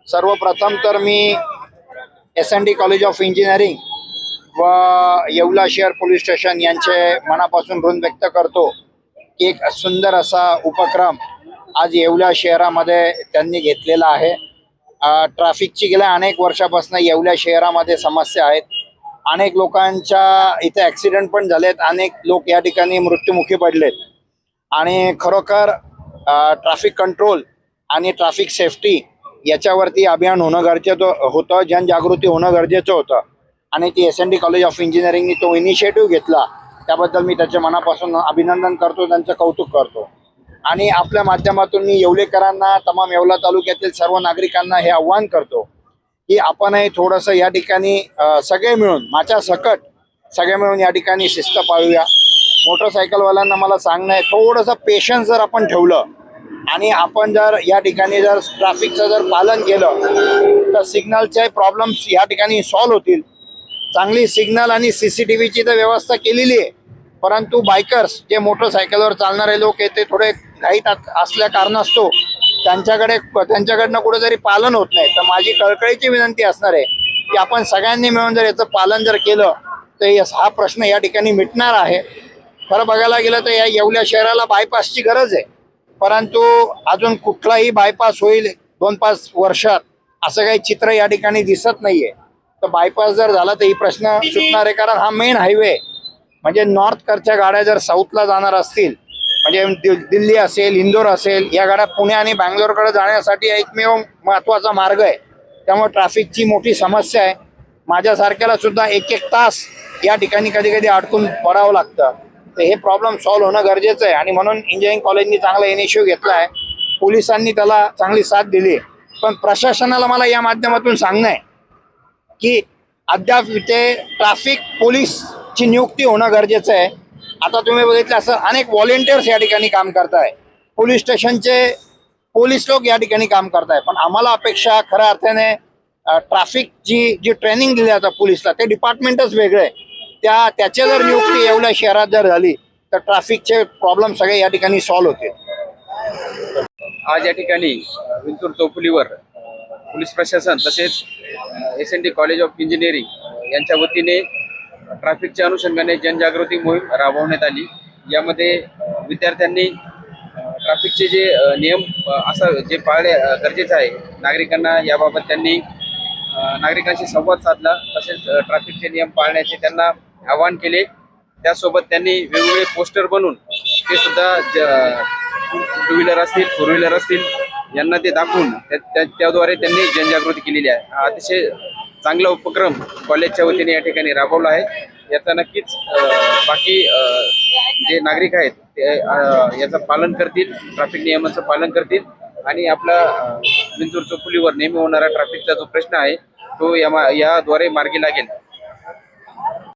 सर्वप्रथम तर मी S&T college of engineering व येवला शहर पोलीस स्टेशन यांचे मनापासून ऋण व्यक्त करतो की एक सुंदर असा उपक्रम आज येवला शहरामध्ये त्यांनी घेतलेला आहे। ट्रॅफिकची गेल्या अनेक वर्षापासून येवला शहरामध्ये समस्या आहेत। अनेक लोकांच्या इथे ॲक्सिडेंट पण झालेत, अनेक लोक या ठिकाणी मृत्युमुखी पडलेत आणि खरोखर ट्रॅफिक कंट्रोल आणि ट्रॅफिक सेफ्टी याच्यावरती अभियान होणं गरजेचं होतं, जनजागृती होणं गरजेचं होतं आणि ती S&T कॉलेज ऑफ इंजिनिअरिंगनी तो इनिशिएटिव्ह घेतला, त्याबद्दल मी त्याचे मनापासून अभिनंदन करतो, त्यांचं कौतुक करतो। आणि आपल्या माध्यमातून मी येवलेकरांना, तमाम येवला तालुक्यातील सर्व नागरिकांना हे आव्हान करतो की आपणही थोडंसं या ठिकाणी सगळे मिळून, माझ्या सकट सगळे मिळून या ठिकाणी शिस्त पाळूया। मोटरसायकलवाल्यांना मला सांगणं आहे, थोडंसं पेशन्स जर आपण ठेवलं आणि आपण जर या ठिकाणी जर ट्रॅफिकचं जर पालन केलं तर सिग्नलचे प्रॉब्लेम्स या ठिकाणी सॉल्व्ह होतील। चांगली सिग्नल आणि CCTVची तर व्यवस्था केलेली आहे, परंतु बायकर्स जे मोटरसायकलवर चालणारे लोक आहेत ते थोडे घाईत असल्या कारणास्तव त्यांच्याकडनं कुठेतरी पालन होत नाही। तर माझी कळकळीची विनंती असणार आहे की आपण सगळ्यांनी मिळून जर याचं पालन जर केलं तर हा प्रश्न या ठिकाणी मिटणार आहे। खरं बघायला गेलं तर या येवला शहराला बायपासची गरज आहे, परंतु अजून कुठलाही बायपास होईल 2-5 वर्षात असं काही चित्र या ठिकाणी दिसत नाहीये। तर बायपास जर झाला तर ही प्रश्न सुटणार आहे, कारण हा मेन हायवे म्हणजे नॉर्थकडच्या गाड्या जर साऊथला जाणार असतील, म्हणजे दिल्ली असेल, इंदोर असेल, या गाड्या पुणे आणि बँगलोरकडे जाण्यासाठी एकमेव महत्त्वाचा मार्ग आहे। त्यामुळे ट्रॅफिकची मोठी समस्या आहे। माझ्यासारख्याला सुद्धा 1-1 तास या ठिकाणी कधी कधी अडकून पडावं लागतं। तर हे प्रॉब्लेम सॉल्व्ह होणं गरजेचं आहे आणि म्हणून इंजिनिअरिंग कॉलेजनी चांगला इनिशिएटिव्ह घेतला आहे, पोलिसांनी त्याला चांगली साथ दिली। पण प्रशासनाला मला या माध्यमातून सांगणं आहे की अद्याप इथे ट्रॅफिक पोलीसची नियुक्ती होणं गरजेचं आहे। आता तुम्ही बघितलं असं अनेक व्हॉलेंटियर्स या ठिकाणी काम करताय, पोलीस स्टेशनचे पोलीस लोक या ठिकाणी काम करताय, पण आम्हाला अपेक्षा खऱ्या अर्थाने ट्रॅफिकची जी ट्रेनिंग दिली जातं पोलीसला ते डिपार्टमेंटच वेगळं आहे। त्याची जर नियुक्ती येवला शहरात जर झाली तर ट्रॅफिकचे प्रॉब्लेम सगळे या ठिकाणी सॉल्व्ह होतील। आज या ठिकाणी विंचूर चौफुलीवर पोलीस प्रशासन तसेच S&T कॉलेज ऑफ इंजिनिअरिंग यांच्या वतीने ट्रॅफिकच्या अनुषंगाने जनजागृती मोहीम राबवण्यात आली। यामध्ये विद्यार्थ्यांनी ट्रॅफिकचे जे नियम असं जे पाळणे गरजेचं आहे, नागरिकांना याबाबत त्यांनी नागरिकांशी संवाद साधला, तसेच ट्रॅफिकचे नियम पाळण्याचे त्यांना आवाहन केले। त्यासोबत त्यांनी वेगवेगळे पोस्टर बनवून ते सुद्धा 2 व्हीलर असतील, 4 व्हीलर असतील यांना ते दाखवून त्याद्वारे त्यांनी जनजागृती केलेली आहे। हा अतिशय चांगला उपक्रम कॉलेजच्या वतीने या ठिकाणी राबवला आहे। याचा नक्कीच बाकी जे नागरिक आहेत ते याचं पालन करतील, ट्रॅफिक नियमांचं पालन करतील आणि आपला विंचूर चौफुलीवर नेहमी होणारा ट्रॅफिकचा जो प्रश्न आहे तो याद्वारे मार्गी लागेल